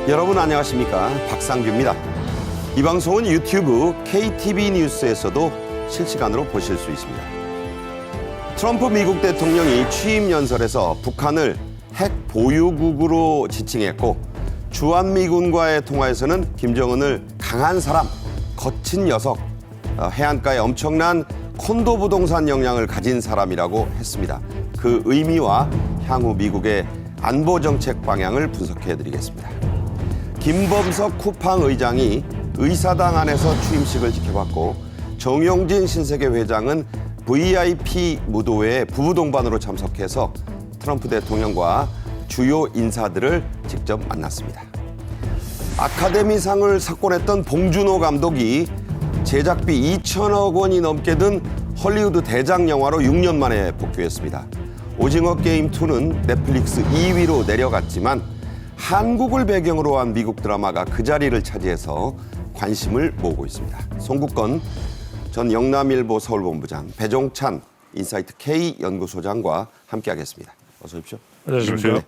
여러분 안녕하십니까? 박상규입니다. 이 방송은 유튜브 KTV 뉴스에서도 실시간으로 보실 수 있습니다. 트럼프 미국 대통령이 취임 연설에서 북한을 핵 보유국으로 지칭했고 주한미군과의 통화에서는 김정은을 강한 사람, 거친 녀석, 해안가에 엄청난 콘도 부동산 역량을 가진 사람이라고 했습니다. 그 의미와 향후 미국의 안보 정책 방향을 분석해드리겠습니다. 김범석 쿠팡 의장이 의사당 안에서 취임식을 지켜봤고 정용진 신세계 회장은 VIP 무도회에 부부 동반으로 참석해서 트럼프 대통령과 주요 인사들을 직접 만났습니다. 아카데미상을 석권했던 봉준호 감독이 제작비 2천억 원이 넘게 든 헐리우드 대작 영화로 6년 만에 복귀했습니다. 오징어 게임 2는 넷플릭스 2위로 내려갔지만 한국을 배경으로 한 미국 드라마가 그 자리를 차지해서 관심을 모으고 있습니다. 송국건 전 영남일보 서울본부장, 배종찬 인사이트 K 연구소장과 함께하겠습니다. 어서 오십시오. 안녕하십니까.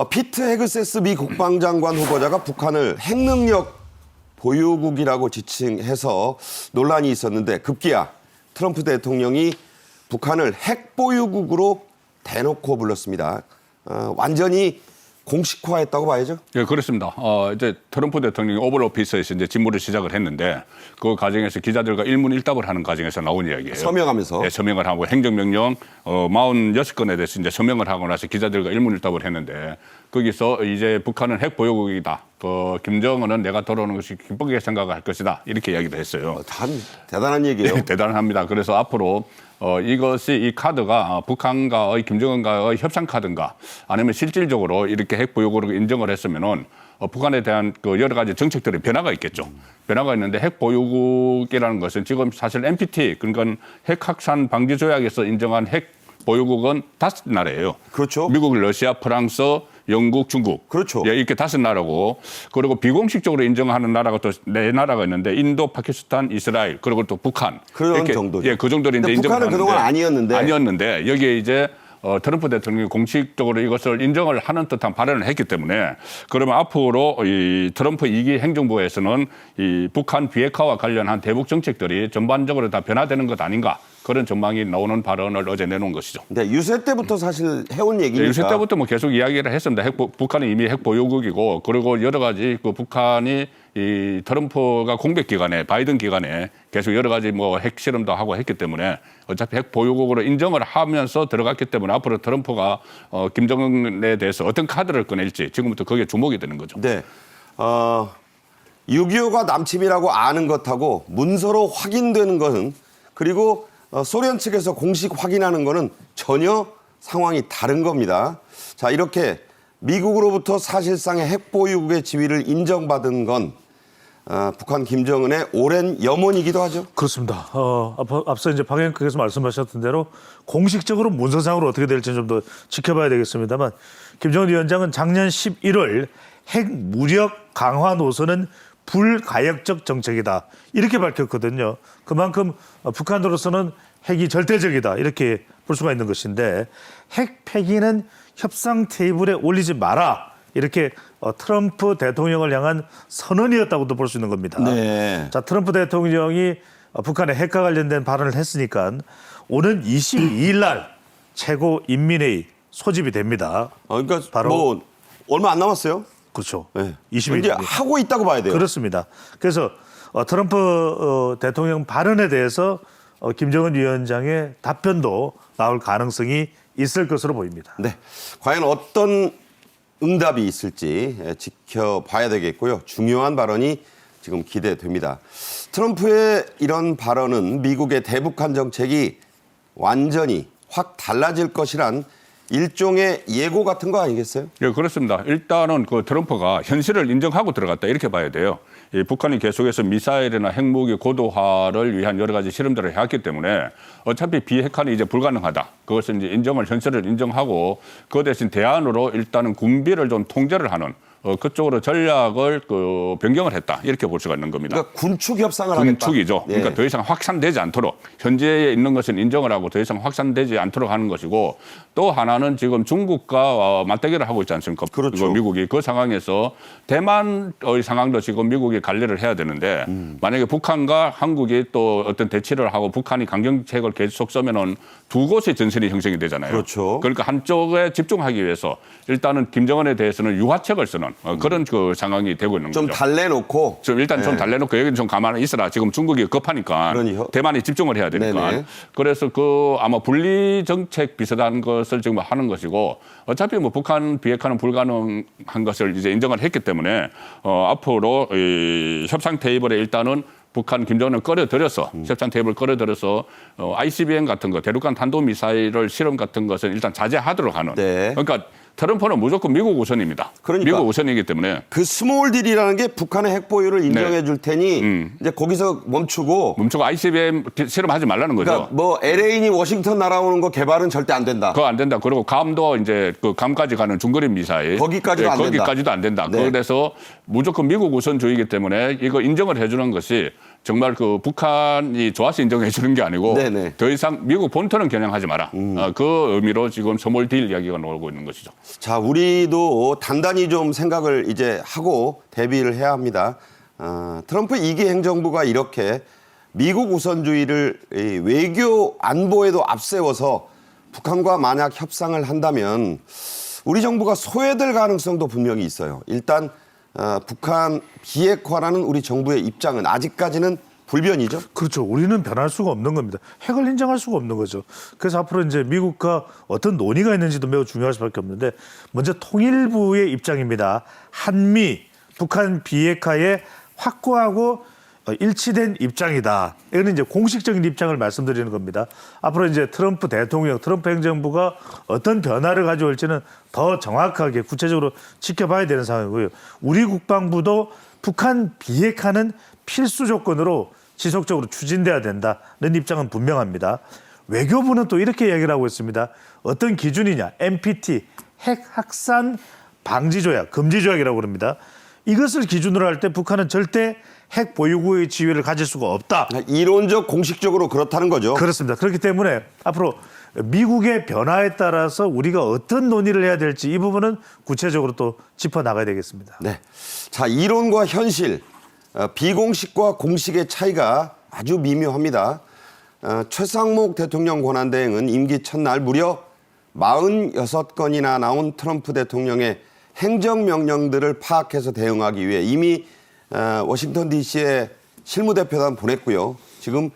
피트 헤그세스 미 국방장관 후보자가 북한을 핵능력 보유국이라고 지칭해서 논란이 있었는데 급기야 트럼프 대통령이 북한을 핵보유국으로 대놓고 불렀습니다. 완전히 공식화했다고 봐야죠. 예, 그렇습니다. 이제 트럼프 대통령이 오벌 오피스에서 이제 직무를 시작을 했는데 그 과정에서 기자들과 일문일답을 하는 과정에서 나온 이야기예요. 서명하면서. 네, 서명을 하고 행정명령 46건에 대해서 이제 서명을 하고 나서 기자들과 일문일답을 했는데 거기서 이제 북한은 핵 보유국이다. 김정은은 내가 돌아오는 것이 기쁘게 생각할 것이다. 이렇게 이야기를 했어요. 참 대단한 얘기예요. 네, 대단합니다. 그래서 앞으로 이것이 이 카드가 북한과의 김정은과의 협상 카드인가 아니면 실질적으로 이렇게 핵 보유국으로 인정을 했으면은 북한에 대한 그 여러 가지 정책들의 변화가 있겠죠. 변화가 있는데 핵 보유국이라는 것은 지금 사실 NPT 그러니까 핵 확산 방지 조약에서 인정한 핵 보유국은 5나라예요. 그렇죠. 미국, 러시아, 프랑스, 영국, 중국. 그렇죠. 예, 이렇게 5나라고 그리고 비공식적으로 인정하는 나라가 또 4나라가 있는데 인도, 파키스탄, 이스라엘 그리고 또 북한. 그런 이렇게, 정도죠. 예, 그 정도로 이제 인정을 북한은 그동안 아니었는데 여기에 이제 트럼프 대통령이 공식적으로 이것을 인정을 하는 듯한 발언을 했기 때문에 그러면 앞으로 이 트럼프 2기 행정부에서는 이 북한 비핵화와 관련한 대북 정책들이 전반적으로 다 변화되는 것 아닌가 그런 전망이 나오는 발언을 어제 내놓은 것이죠. 네, 유세 때부터 사실 해온 얘기니까. 유세 때부터 뭐 계속 이야기를 했습니다. 북한은 이미 핵 보유국이고 그리고 여러 가지 그 북한이 이 트럼프가 공백 기간에 바이든 기간에 계속 여러 가지 뭐 핵 실험도 하고 했기 때문에 어차피 핵 보유국으로 인정을 하면서 들어갔기 때문에 앞으로 트럼프가 김정은에 대해서 어떤 카드를 꺼낼지 지금부터 그게 주목이 되는 거죠. 네. 6.25가 남침이라고 아는 것하고 문서로 확인되는 것은 그리고 소련 측에서 공식 확인하는 것은 전혀 상황이 다른 겁니다. 자, 이렇게 미국으로부터 사실상의 핵보유국의 지위를 인정받은 건 북한 김정은의 오랜 염원이기도 하죠. 그렇습니다. 앞서 이제 방영국에서 말씀하셨던 대로 공식적으로 문서상으로 어떻게 될지는 좀 더 지켜봐야 되겠습니다만 김정은 위원장은 작년 11월 핵 무력 강화 노선은 불가역적 정책이다 이렇게 밝혔거든요. 그만큼 북한으로서는 핵이 절대적이다 이렇게 볼 수가 있는 것인데 핵 폐기는 협상 테이블에 올리지 마라 이렇게 트럼프 대통령을 향한 선언이었다고도 볼 수 있는 겁니다. 네. 자, 트럼프 대통령이 북한의 핵과 관련된 발언을 했으니까 오는 22일 날 최고인민회의 소집이 됩니다. 그러니까 바로 뭐 얼마 안 남았어요. 그렇죠. 네. 20일 이제 하고 있다고 봐야 돼요. 그렇습니다. 그래서 트럼프 대통령 발언에 대해서 김정은 위원장의 답변도 나올 가능성이 있을 것으로 보입니다. 네, 과연 어떤 응답이 있을지 지켜봐야 되겠고요. 중요한 발언이 지금 기대됩니다. 트럼프의 이런 발언은 미국의 대북한 정책이 완전히 확 달라질 것이란 일종의 예고 같은 거 아니겠어요? 예, 그렇습니다. 일단은 그 트럼프가 현실을 인정하고 들어갔다 이렇게 봐야 돼요. 이 북한이 계속해서 미사일이나 핵무기 고도화를 위한 여러 가지 실험들을 해왔기 때문에 어차피 비핵화는 이제 불가능하다. 그것을 이제 현실을 인정하고 그 대신 대안으로 일단은 군비를 좀 통제를 하는 그쪽으로 전략을 변경을 했다. 이렇게 볼 수가 있는 겁니다. 그러니까 군축 협상을 하겠다. 군축이죠. 네. 그러니까 더 이상 확산되지 않도록 현재에 있는 것은 인정을 하고 더 이상 확산되지 않도록 하는 것이고 또 하나는 지금 중국과 맞대결을 하고 있지 않습니까? 그렇죠. 미국이 그 상황에서 대만의 상황도 지금 미국이 관리를 해야 되는데 만약에 북한과 한국이 또 어떤 대치를 하고 북한이 강경책을 계속 써면은 두 곳의 전선이 형성이 되잖아요. 그렇죠. 그러니까 한쪽에 집중하기 위해서 일단은 김정은에 대해서는 유화책을 쓰는 그런 그 상황이 되고 있는 좀 거죠. 달래놓고. 좀 일단 좀 달래놓고 여기는 좀 가만히 있어라. 지금 중국이 급하니까 그러니요. 대만이 집중을 해야 되니까. 네네. 그래서 그 아마 분리 정책 비슷한 것을 지금 하는 것이고 어차피 뭐 북한 비핵화는 불가능한 것을 이제 인정을 했기 때문에 앞으로 이 협상 테이블에 일단은 북한 김정은을 끌어들여서 협상 테이블 끌어들여서 ICBM 같은 거 대륙간 탄도미사일을 실험 같은 것은 일단 자제하도록 하는. 네. 그러니까 트럼프는 무조건 미국 우선입니다. 그러니까. 미국 우선이기 때문에. 그 스몰 딜이라는 게 북한의 핵 보유를 인정해 줄 테니 이제 거기서 멈추고 ICBM 실험하지 말라는 거죠. 그러니까 뭐 LA니 워싱턴 날아오는 거 개발은 절대 안 된다. 그거 안 된다. 그리고 감도 이제 그 감까지 가는 중거리 미사일 거기까지도 안 된다. 거기까지도 안 된다. 네. 그래서 무조건 미국 우선주의이기 때문에 이거 인정을 해주는 것이 정말 그 북한이 좋아서 인정해 주는 게 아니고 네네. 더 이상 미국 본토는 겨냥하지 마라. 그 의미로 지금 스몰 딜 이야기가 나오고 있는 것이죠. 자, 우리도 단단히 좀 생각을 이제 하고 대비를 해야 합니다. 트럼프 2기 행정부가 이렇게 미국 우선주의를 이 외교 안보에도 앞세워서 북한과 만약 협상을 한다면 우리 정부가 소외될 가능성도 분명히 있어요. 일단 북한 비핵화라는 우리 정부의 입장은 아직까지는 불변이죠. 그렇죠. 우리는 변할 수가 없는 겁니다. 핵을 인정할 수가 없는 거죠. 그래서 앞으로 이제 미국과 어떤 논의가 있는지도 매우 중요할 수밖에 없는데 먼저 통일부의 입장입니다. 한미, 북한 비핵화에 확고하고 일치된 입장이다. 이거는 이제 공식적인 입장을 말씀드리는 겁니다. 앞으로 이제 트럼프 대통령, 트럼프 행정부가 어떤 변화를 가져올지는 더 정확하게 구체적으로 지켜봐야 되는 상황이고요. 우리 국방부도 북한 비핵화는 필수 조건으로 지속적으로 추진돼야 된다는 입장은 분명합니다. 외교부는 또 이렇게 얘기를 하고 있습니다. 어떤 기준이냐? NPT, 핵 확산 방지 조약, 금지 조약이라고 그럽니다. 이것을 기준으로 할 때 북한은 절대 핵 보유국의 지위를 가질 수가 없다. 이론적 공식적으로 그렇다는 거죠. 그렇습니다. 그렇기 때문에 앞으로 미국의 변화에 따라서 우리가 어떤 논의를 해야 될지 이 부분은 구체적으로 또 짚어나가야 되겠습니다. 네. 자, 이론과 현실, 비공식과 공식의 차이가 아주 미묘합니다. 최상목 대통령 권한대행은 임기 첫날 무려 46건이나 나온 트럼프 대통령의 행정명령들을 파악해서 대응하기 위해 이미 워싱턴 DC에 실무대표단 보냈고요. 지금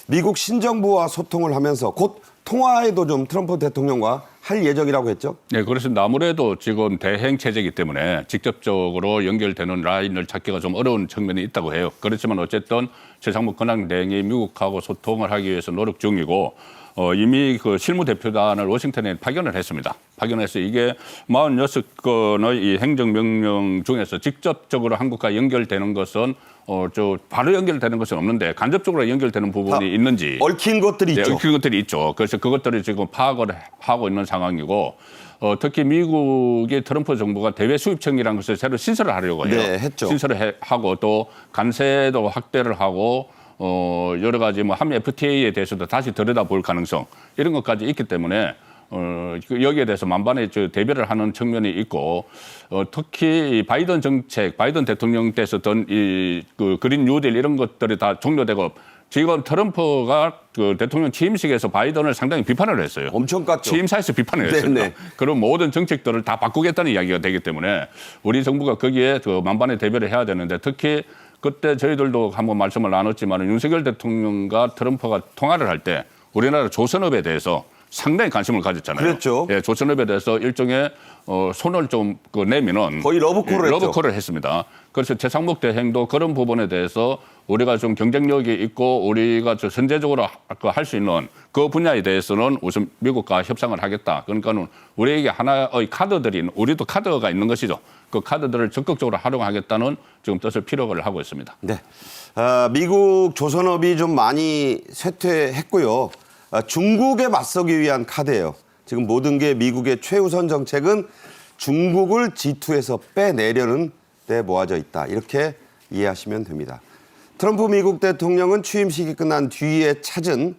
미국 신정부와 소통을 하면서 곧 통화에도 좀 트럼프 대통령과 할 예정이라고 했죠. 네, 그렇습니다. 아무래도 지금 대행 체제이기 때문에 직접적으로 연결되는 라인을 찾기가 좀 어려운 측면이 있다고 해요. 그렇지만 어쨌든 최상목 권한대행이 미국하고 소통을 하기 위해서 노력 중이고 이미 그 실무대표단을 워싱턴에 파견을 했습니다. 파견해서 이게 46건의 이 행정명령 중에서 직접적으로 한국과 연결되는 것은 바로 연결되는 것은 없는데 간접적으로 연결되는 부분이 있는지 얽힌 것들이 있죠. 네, 얽힌 것들이 있죠. 그래서 그것들을 지금 파악을 하고 있는 상황이고 특히 미국의 트럼프 정부가 대외 수입청이라는 것을 새로 신설을 하려고 해요. 네, 했죠. 신설을 하고 또 관세도 확대를 하고 여러 가지 뭐 한미 FTA에 대해서도 다시 들여다볼 가능성 이런 것까지 있기 때문에 여기에 대해서 만반의 대비를 하는 측면이 있고 특히 바이든 정책, 바이든 대통령 때 썼던 그 그린 뉴딜 이런 것들이 다 종료되고 지금 트럼프가 그 대통령 취임식에서 바이든을 상당히 비판을 했어요. 엄청 깠죠. 취임사에서 비판을 했습니다. 네네. 그런 모든 정책들을 다 바꾸겠다는 이야기가 되기 때문에 우리 정부가 거기에 그 만반의 대비를 해야 되는데 특히 그때 저희들도 한번 말씀을 나눴지만 윤석열 대통령과 트럼프가 통화를 할 때 우리나라 조선업에 대해서 상당히 관심을 가졌잖아요. 그랬죠. 예, 조선업에 대해서 일종의 손을 좀 내미는 거의 러브콜을 했죠. 러브콜을 했습니다. 그래서 최상목 대행도 그런 부분에 대해서 우리가 좀 경쟁력이 있고 우리가 좀 선제적으로 할 수 있는 그 분야에 대해서는 우선 미국과 협상을 하겠다. 그러니까는 우리에게 하나의 카드들이 우리도 카드가 있는 것이죠. 그 카드들을 적극적으로 활용하겠다는 지금 뜻을 피력을 하고 있습니다. 네. 미국 조선업이 좀 많이 쇠퇴했고요. 중국에 맞서기 위한 카드예요. 지금 모든 게 미국의 최우선 정책은 중국을 G2에서 빼내려는 데 모아져 있다. 이렇게 이해하시면 됩니다. 트럼프 미국 대통령은 취임식이 끝난 뒤에 찾은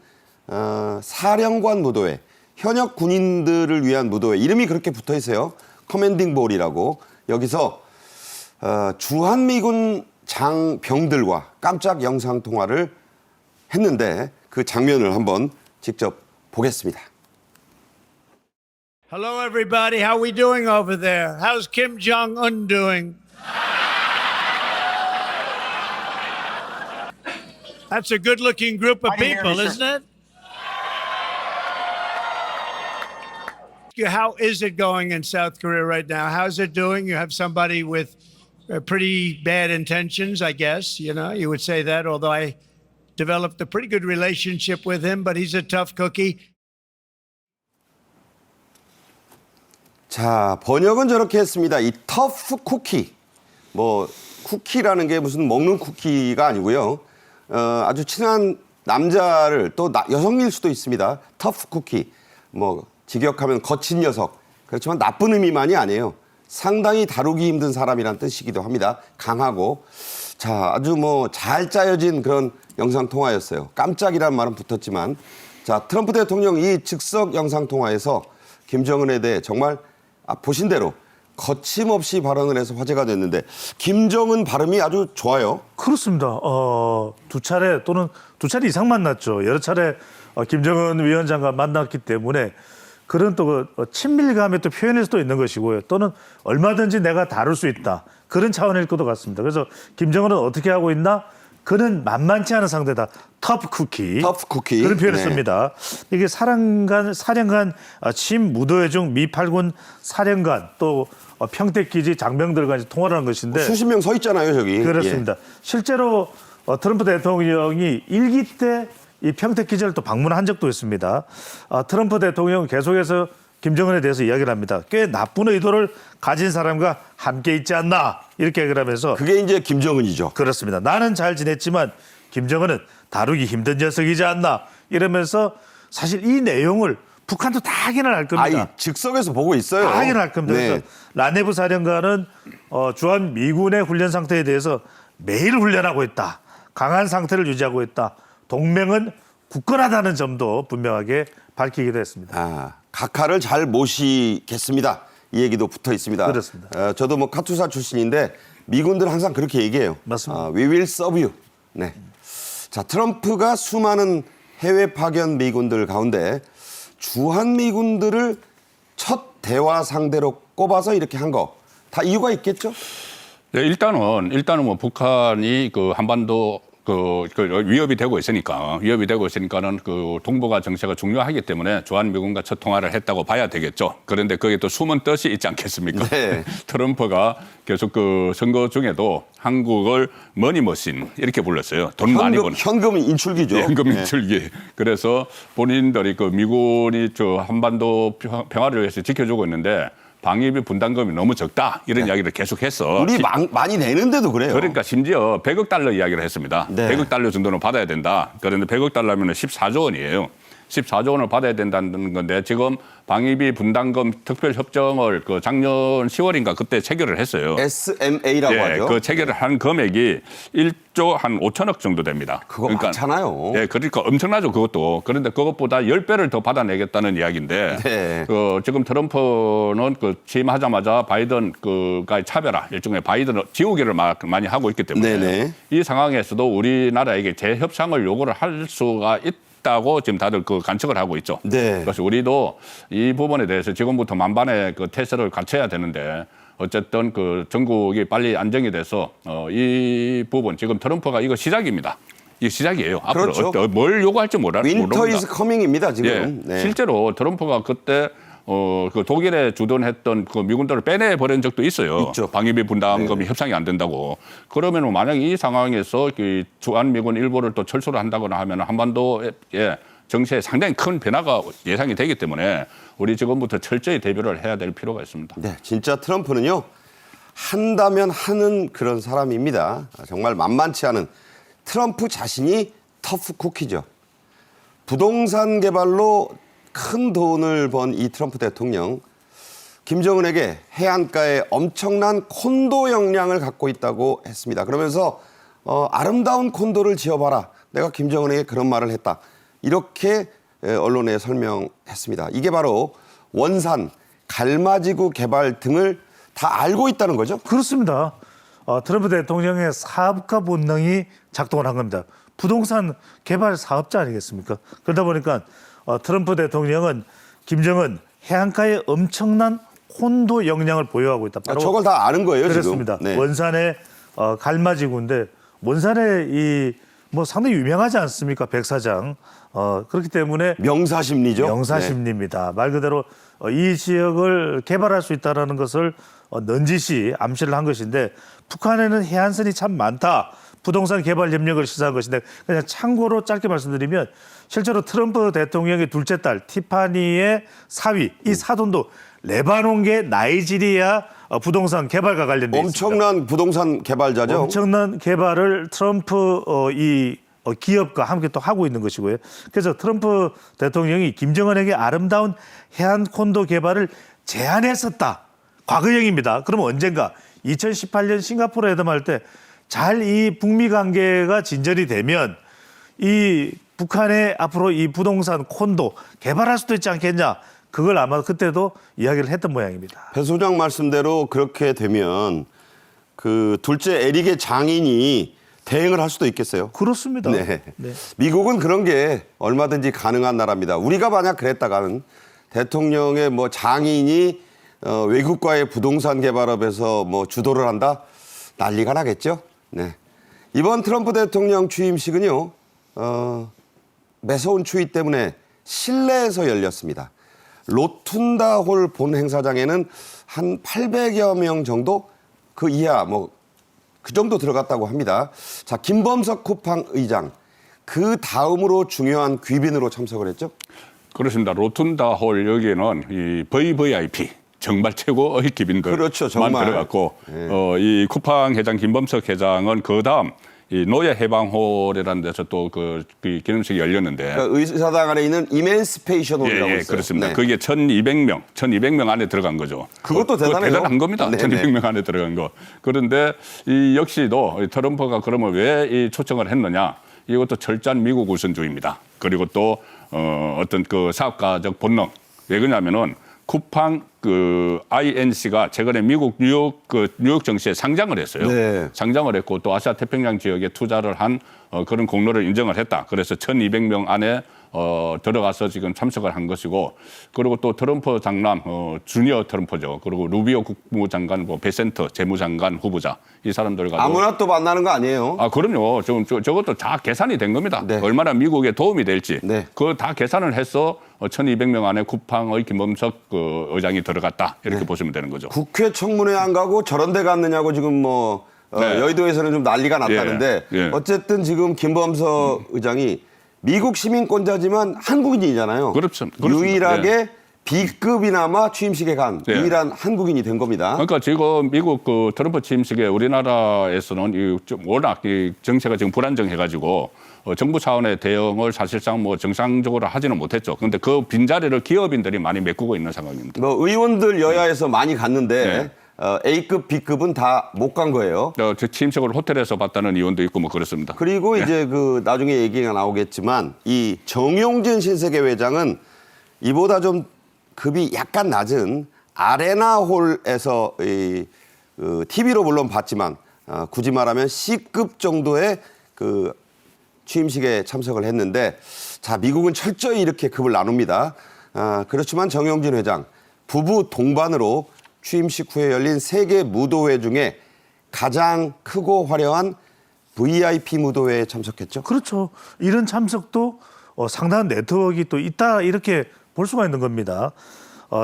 사령관 무도회, 현역 군인들을 위한 무도회, 이름이 그렇게 붙어 있어요. 커맨딩 볼이라고. 여기서 주한미군 장병들과 깜짝 영상 통화를 했는데 그 장면을 한번 직접 보겠습니다. Hello, everybody. How we doing over there? How's Kim Jong-un doing? That's a good-looking group of people, isn't it? How is it going in South Korea right now? How's it doing? You have somebody with pretty bad intentions, I guess. You know, you would say that, although I developed a pretty good relationship with him, but he's a tough cookie. 자, 번역은 저렇게 했습니다. 이 터프 쿠키. 뭐 쿠키라는 게 무슨 먹는 쿠키가 아니고요. 아주 친한 남자를 또 여성일 수도 있습니다. 터프 쿠키. 뭐 직역하면 거친 녀석. 그렇지만 나쁜 의미만이 아니에요. 상당히 다루기 힘든 사람이란 뜻이기도 합니다. 강하고. 자, 아주 뭐 잘 짜여진 그런 영상 통화였어요. 깜짝이란 말은 붙었지만. 자, 트럼프 대통령 이 즉석 영상 통화에서 김정은에 대해 정말 보신 대로 거침없이 발언을 해서 화제가 됐는데 김정은 발음이 아주 좋아요. 그렇습니다. 두 차례 또는 두 차례 이상 만났죠. 여러 차례 김정은 위원장과 만났기 때문에 그런 또 그 친밀감의 또 표현일 수도 있는 것이고요. 또는 얼마든지 내가 다룰 수 있다. 그런 차원일 것도 같습니다. 그래서 김정은은 어떻게 하고 있나? 그는 만만치 않은 상대다. 터프 쿠키. 터프 쿠키. 그런 표현을 네. 씁니다. 이게 사령관 취임 무도회 중 미 8군 사령관 또 평택기지 장병들과 이제 통화를 한 것인데 수십 명 서 있잖아요, 저기. 그렇습니다. 예. 실제로 트럼프 대통령이 일기 때 이 평택기지를 또 방문한 적도 있습니다. 트럼프 대통령은 계속해서 김정은에 대해서 이야기를 합니다. 꽤 나쁜 의도를 가진 사람과 함께 있지 않나 이렇게 얘기를 하면서 그게 이제 김정은이죠. 그렇습니다. 나는 잘 지냈지만 김정은은 다루기 힘든 녀석이지 않나 이러면서 사실 이 내용을 북한도 다 확인을 할 겁니다. 즉석에서 보고 있어요. 다 확인을 할 겁니다. 네. 그래서 라네브 사령관은 주한 미군의 훈련 상태에 대해서 매일 훈련하고 있다. 강한 상태를 유지하고 있다. 동맹은 굳건하다는 점도 분명하게 밝히기도 했습니다. 각하를 잘 모시겠습니다. 이 얘기도 붙어 있습니다. 그렇습니다. 저도 뭐 카투사 출신인데 미군들 항상 그렇게 얘기해요. 맞습니다. We will serve you. 네. 자, 트럼프가 수많은 해외 파견 미군들 가운데 주한 미군들을 첫 대화 상대로 꼽아서 이렇게 한 거 다 이유가 있겠죠? 네, 일단은 뭐 북한이 그 한반도 그 위협이 되고 있으니까는 그 동북아 정세가 중요하기 때문에 주한미군과 첫 통화를 했다고 봐야 되겠죠. 그런데 거기에 또 숨은 뜻이 있지 않겠습니까? 네. 트럼프가 계속 그 선거 중에도 한국을 머니머신 이렇게 불렀어요. 돈 많이 버는. 현금 인출기죠. 네, 현금 네. 인출기. 그래서 본인들이 그 미군이 저 한반도 평화를 위해서 지켜주고 있는데 방위비 분담금이 너무 적다 이런 이야기를 계속했어. 우리 많이 내는데도 그래요. 그러니까 심지어 100억 달러 이야기를 했습니다. 네. 100억 달러 정도는 받아야 된다. 그런데 100억 달러면 14조 원이에요. 14조 원을 받아야 된다는 건데 지금 방위비 분담금 특별협정을 그 작년 10월인가 그때 체결을 했어요. SMA라고 하죠. 그 체결을 한 금액이 1조 한 5천억 정도 됩니다. 그거 많잖아요. 네, 그러니까 엄청나죠, 그것도. 그런데 그것보다 10배를 더 받아내겠다는 이야기인데 네. 지금 트럼프는 그 취임하자마자 바이든 그가 차별화, 일종의 바이든 지우개를 많이 하고 있기 때문에 네네. 이 상황에서도 우리나라에게 재협상을 요구를 할 수가 있다고 지금 다들 그 관측을 하고 있죠. 네. 그래서 우리도 이 부분에 대해서 지금부터 만반의 그 태세를 갖춰야 되는데 어쨌든 그 전국이 빨리 안정이 돼서 이 부분 지금 트럼프가 이거 시작입니다. 이게 시작이에요. 앞으로 그렇죠. 뭘 요구할지 모릅니다. 윈터 이즈 커밍입니다, 지금. 예. 네. 실제로 트럼프가 그때 그 독일에 주둔했던 그 미군들을 빼내 버린 적도 있어요. 있죠. 방위비 분담금이 협상이 안 된다고. 그러면 만약 이 상황에서 그 주한 미군 일부를 또 철수를 한다거나 하면 한반도에 정세에 상당히 큰 변화가 예상이 되기 때문에 우리 지금부터 철저히 대비를 해야 될 필요가 있습니다. 네, 진짜 트럼프는요. 한다면 하는 그런 사람입니다. 정말 만만치 않은 트럼프 자신이 터프 쿠키죠. 부동산 개발로 큰 돈을 번 이 트럼프 대통령, 김정은에게 해안가에 엄청난 콘도 역량을 갖고 있다고 했습니다. 그러면서 아름다운 콘도를 지어봐라. 내가 김정은에게 그런 말을 했다. 이렇게 언론에 설명했습니다. 이게 바로 원산, 갈마지구 개발 등을 다 알고 있다는 거죠. 그렇습니다. 트럼프 대통령의 사업가 본능이 작동을 한 겁니다. 부동산 개발 사업자 아니겠습니까? 그러다 보니까 트럼프 대통령은 김정은 해안가에 엄청난 콘도 역량을 보유하고 있다. 바로 저걸 다 아는 거예요, 그렇습니다. 지금. 네. 원산의 갈마지구인데 원산에 이 뭐 상당히 유명하지 않습니까? 백사장. 그렇기 때문에 명사심리죠. 명사심리입니다. 말 그대로 이 지역을 개발할 수 있다는 것을 넌지시 암시를 한 것인데 북한에는 해안선이 참 많다. 부동산 개발 협력을 시사한 것인데 그냥 참고로 짧게 말씀드리면 실제로 트럼프 대통령의 둘째 딸 티파니의 사위 이 사돈도 레바논계 나이지리아 부동산 개발과 관련돼 있습니다. 엄청난 부동산 개발자죠. 엄청난 개발을 트럼프 이 기업과 함께 또 하고 있는 것이고요. 그래서 트럼프 대통령이 김정은에게 아름다운 해안 콘도 개발을 제안했었다. 과거형입니다. 그러면 언젠가 2018년 싱가포르 회담할 때 잘 이 북미 관계가 진전이 되면 이 북한의 앞으로 이 부동산 콘도 개발할 수도 있지 않겠냐. 그걸 아마 그때도 이야기를 했던 모양입니다. 배 소장 말씀대로 그렇게 되면 그 둘째 에릭의 장인이 대행을 할 수도 있겠어요. 그렇습니다. 네. 네. 미국은 그런 게 얼마든지 가능한 나라입니다. 우리가 만약 그랬다가는 대통령의 뭐 장인이 외국과의 부동산 개발업에서 뭐 주도를 한다? 난리가 나겠죠. 네. 이번 트럼프 대통령 취임식은요. 매서운 추위 때문에 실내에서 열렸습니다. 로툰다홀 본 행사장에는 한 800여 명 정도 그 이하 뭐 그 정도 들어갔다고 합니다. 자, 김범석 쿠팡 의장 그 다음으로 중요한 귀빈으로 참석을 했죠. 그렇습니다. 로툰다홀 여기에는 이 VVIP 정말 최고의 기빈들만 그렇죠, 정말. 들어갔고 네. 이 쿠팡 회장 김범석 회장은 그 다음 이 노예 해방홀이라는 데서 또 그 기념식이 열렸는데 그러니까 의사당 안에 있는 이맨시페이션 홀이라고 예, 있어요. 그렇습니다. 네. 그게 1,200명 안에 들어간 거죠. 그것도 그거 대단해요. 대단한 겁니다. 네, 1,200명 안에 들어간 거. 그런데 이 역시도 이 트럼프가 그러면 왜 이 초청을 했느냐? 이것도 철저한 미국 우선주의입니다. 그리고 또 어떤 그 사업가적 본능. 왜 그러냐면은 쿠팡 그 INC가 최근에 미국 뉴욕 증시에 상장을 했어요. 네. 상장을 했고 또 아시아 태평양 지역에 투자를 한 그런 공로를 인정을 했다. 그래서 1,200명 안에 들어가서 지금 참석을 한 것이고 그리고 또 트럼프 장남 주니어 트럼프죠. 그리고 루비오 국무장관, 뭐 베센트 재무장관 후보자 이 사람들과 아무나 또 만나는 거 아니에요. 아 그럼요. 저것도 다 계산이 된 겁니다. 네. 얼마나 미국에 도움이 될지 네. 그거 다 계산을 해서 1,200명 안에 쿠팡의 김범석 그 의장이 들어갔다 이렇게 네. 보시면 되는 거죠. 국회 청문회 안 가고 저런 데 갔느냐고 지금 뭐 네. 여의도에서는 좀 난리가 났다는데 예. 어쨌든 지금 김범석 의장이 미국 시민권자지만 한국인이잖아요. 그렇습니다. 유일하게 B급이나마 취임식에 간 예. 유일한 한국인이 된 겁니다. 그러니까 지금 미국 그 트럼프 취임식에 우리나라에서는 워낙 이 정세가 지금 불안정해가지고 정부 차원의 대응을 사실상 뭐 정상적으로 하지는 못했죠. 그런데 그 빈자리를 기업인들이 많이 메꾸고 있는 상황입니다. 뭐 의원들 여야에서 많이 갔는데 네. A급, B급은 다 못 간 거예요. 저 취임식을 호텔에서 봤다는 의원도 있고 뭐 그렇습니다. 그리고 이제 그 나중에 얘기가 나오겠지만 이 정용진 신세계 회장은 이보다 좀 급이 약간 낮은 아레나홀에서 TV로 물론 봤지만 굳이 말하면 C급 정도의 그 취임식에 참석을 했는데 자 미국은 철저히 이렇게 급을 나눕니다. 그렇지만 정용진 회장 부부 동반으로 취임식 후에 열린 세계 무도회 중에 가장 크고 화려한 VIP 무도회에 참석했죠. 그렇죠. 이런 참석도 상당한 네트워크가 또 있다 이렇게 볼 수가 있는 겁니다.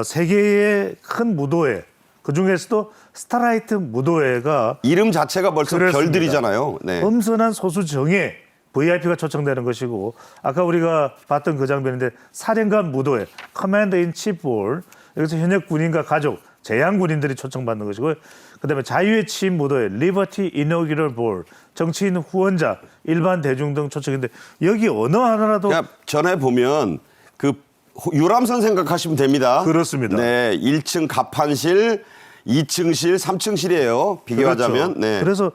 세계의 큰 무도회 그중에서도 스타라이트 무도회가 이름 자체가 벌써 그렇습니다. 별들이잖아요. 네. 엄선한 소수 정예 VIP가 초청되는 것이고 아까 우리가 봤던 그 장면인데 사령관 무도회 커맨더 인 치프 볼 여기서 현역 군인과 가족 재향 군인들이 초청받는 것이고 그다음에 자유의 취임 무도회 리버티 이너기럴 볼 정치인 후원자 일반 대중 등 초청인데 여기 어느 하나라도 그러니까 전에 보면 그 유람선 생각하시면 됩니다. 그렇습니다. 네, 1층 갑판실, 2층실, 3층실이에요. 비교하자면. 그렇죠. 네. 그래서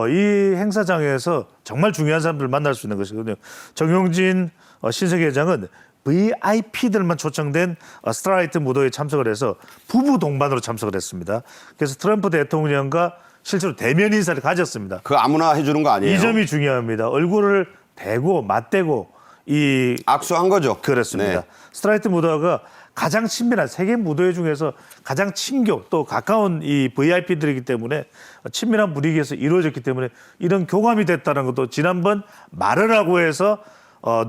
이 행사장에서 정말 중요한 사람들을 만날 수 있는 것이거든요. 정용진 신세계회장은 VIP들만 초청된 스트라이트 무도회에 참석을 해서 부부 동반으로 참석을 했습니다. 그래서 트럼프 대통령과 실제로 대면 인사를 가졌습니다. 그 아무나 해주는 거 아니에요. 이 점이 중요합니다. 얼굴을 대고 맞대고 이 악수한 거죠. 그렇습니다. 네. 스트라이트 무도회가 가장 친밀한 세계 무도회 중에서 가장 친교 또 가까운 이 VIP들이기 때문에 친밀한 분위기에서 이루어졌기 때문에 이런 교감이 됐다는 것도 지난번 말을 하고 해서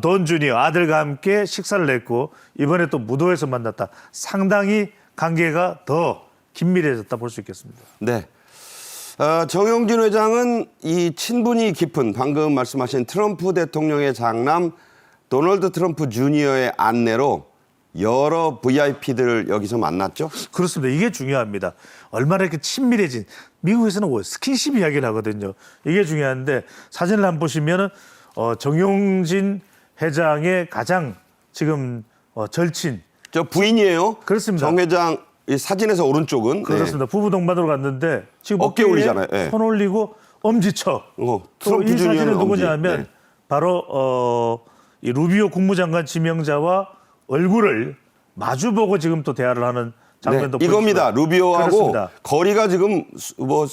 돈 주니어 아들과 함께 식사를 했고 이번에 또 무도회에서 만났다. 상당히 관계가 더 긴밀해졌다 볼 수 있겠습니다. 네. 정용진 회장은 이 친분이 깊은 방금 말씀하신 트럼프 대통령의 장남 도널드 트럼프 주니어의 안내로 여러 VIP들을 여기서 만났죠. 그렇습니다. 이게 중요합니다. 얼마나 이렇게 친밀해진 미국에서는 스킨십 이야기를 하거든요. 이게 중요한데 사진을 한번 보시면은 정용진 회장의 가장 지금 절친 저 부인이에요. 그렇습니다. 정 회장 이 사진에서 오른쪽은 그렇습니다. 부부 동반으로 갔는데 지금 어깨 어깨에 올리잖아요. 예. 손 올리고 엄지척. 또 또 이 사진은 누구냐 하면 네. 바로 이 루비오 국무장관 지명자와 얼굴을 마주보고 지금 또 대화를 하는 장면도 네, 이겁니다. 루비오하고 그렇습니다. 거리가 지금 뭐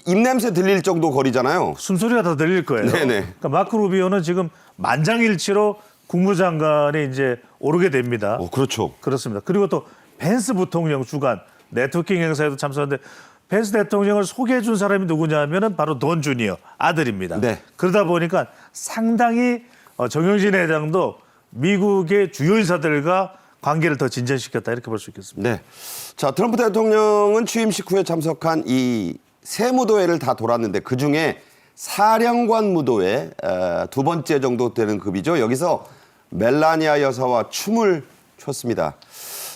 입냄새 들릴 정도 거리잖아요. 숨소리가 더 들릴 거예요. 네네. 그러니까 마크 루비오는 지금 만장일치로 국무장관에 이제 오르게 됩니다. 그렇죠. 그렇습니다. 그리고 또 펜스 부통령 주관 네트워킹 행사에도 참석하는데 펜스 대통령을 소개해 준 사람이 누구냐 하면은 바로 돈 주니어 아들입니다. 네. 그러다 보니까 상당히 정용진 회장도 미국의 주요 인사들과 관계를 더 진전시켰다 이렇게 볼 수 있겠습니다. 네. 자, 트럼프 대통령은 취임식 후에 참석한 이 세 무도회를 다 돌았는데 그중에 사령관 무도회 두 번째 정도 되는 급이죠. 여기서 멜라니아 여사와 춤을 췄습니다.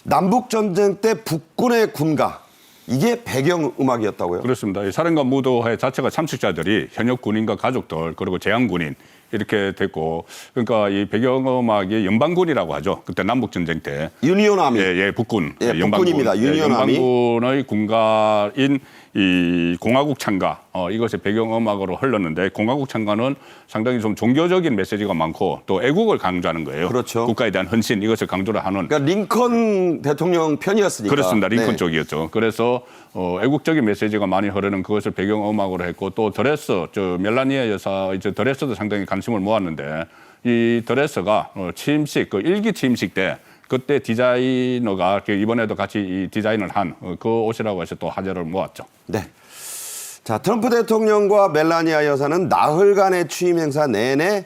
남북 전쟁 때 북군의 군가 이게 배경 음악이었다고요? 그렇습니다. 이 사령관 무도회 자체가 참석자들이 현역 군인과 가족들 그리고 재향 군인 이렇게 됐고 그러니까 이 배경음악이 연방군이라고 하죠. 그때 남북 전쟁 때 유니온 아미. 예, 북군. 예, 북군입니다. 유니온 아미. 연방군의 군가인 이 공화국 찬가 이것이 배경음악으로 흘렀는데 공화국 찬가는 상당히 좀 종교적인 메시지가 많고 또 애국을 강조하는 거예요. 그렇죠. 국가에 대한 헌신 이것을 강조를 하는. 그러니까 링컨 대통령 편이었으니까. 그렇습니다. 링컨 네. 쪽이었죠. 그래서 애국적인 메시지가 많이 흐르는 그것을 배경음악으로 했고 또 드레스, 멜라니아 여사 이제 드레스도 상당히 관심을 모았는데 이 드레스가 취임식 그 일기 취임식 때 그때 디자이너가 이번에도 같이 이 디자인을 한 그 옷이라고 해서 또 화제를 모았죠. 네. 자, 트럼프 대통령과 멜라니아 여사는 나흘간의 취임 행사 내내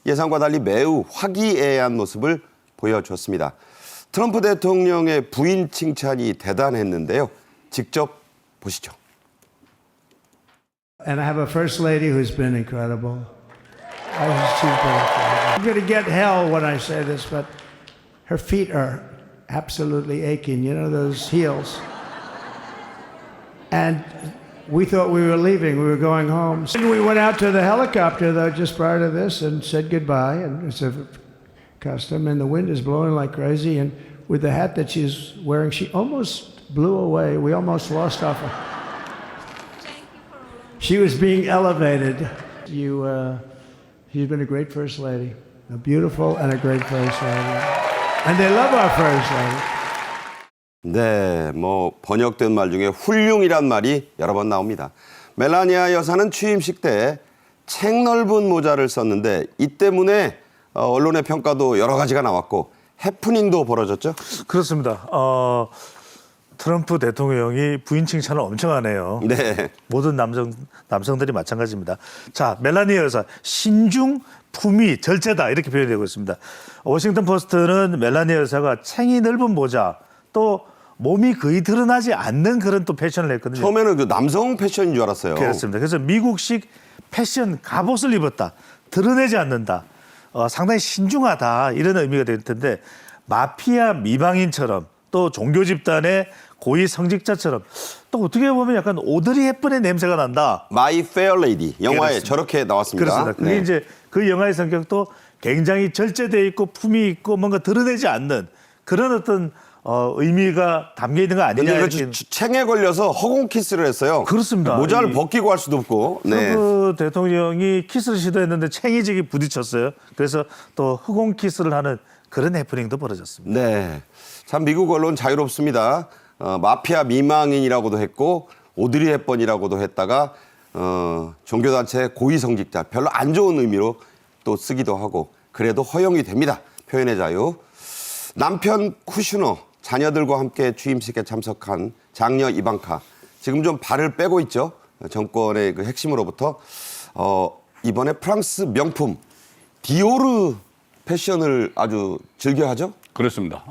예상과 달리 매우 화기애애한 모습을 보여줬습니다. 트럼프 대통령의 부인 칭찬이 대단했는데요. 직접 보시죠. And I have a first lady who's been incredible. She's been incredible. I'm going to get hell when I say this, but her feet are absolutely aching. You know, those heels. And we thought we were leaving. We were going home. And we went out to the helicopter, though, just prior to this and said goodbye. And it's a custom. And the wind is blowing like crazy. And with the hat that she's wearing, she almost blew away. We almost lost off her. She was being elevated. She's been a great first lady, a beautiful and a great first lady. And they love our first lady. 네, 뭐 번역된 말 중에 훌륭이란 말이 여러 번 나옵니다. 멜라니아 여사는 취임식 때 책 넓은 모자를 썼는데 이 때문에 언론의 평가도 여러 가지가 나왔고 해프닝도 벌어졌죠? 그렇습니다. 트럼프 대통령이 부인 칭찬을 엄청 하네요. 네. 모든 남성들이 마찬가지입니다. 자, 멜라니아 여사 신중 품위 절제다 이렇게 표현되고 있습니다. 워싱턴 포스트는 멜라니아 여사가 챙이 넓은 모자 또 몸이 거의 드러나지 않는 그런 또 패션을 했거든요. 처음에는 그 남성 패션인 줄 알았어요. 그렇습니다. 그래서 미국식 패션 갑옷을 입었다. 드러내지 않는다. 상당히 신중하다. 이런 의미가 될 텐데 마피아 미방인처럼 또 종교 집단의 고위 성직자처럼 또 어떻게 보면 약간 오드리 헵번의 냄새가 난다. 마이 페어 레이디 영화에 그렇습니다. 저렇게 나왔습니다. 그렇습니다. 그게 네. 이제 그 영화의 성격도 굉장히 절제돼 있고 품위 있고 뭔가 드러내지 않는 그런 어떤 의미가 담겨 있는 거 아니냐. 근데 그 이렇게. 챙에 걸려서 허공 키스를 했어요. 그렇습니다. 모자를 이- 벗기고 할 수도 없고. 네. 트럼프 대통령이 키스를 시도했는데 챙이직이 부딪혔어요. 그래서 또 흑공 키스를 하는 그런 해프닝도 벌어졌습니다. 네. 참 미국 언론 자유롭습니다. 마피아 미망인이라고도 했고 오드리 헵번이라고도 했다가 종교단체 고위성직자 별로 안 좋은 의미로 또 쓰기도 하고 그래도 허용이 됩니다. 표현의 자유. 남편 쿠슈너 자녀들과 함께 취임식에 참석한 장녀 이방카 지금 좀 발을 빼고 있죠. 정권의 그 핵심으로부터 이번에 프랑스 명품 디오르 패션을 아주 즐겨하죠. 그렇습니다.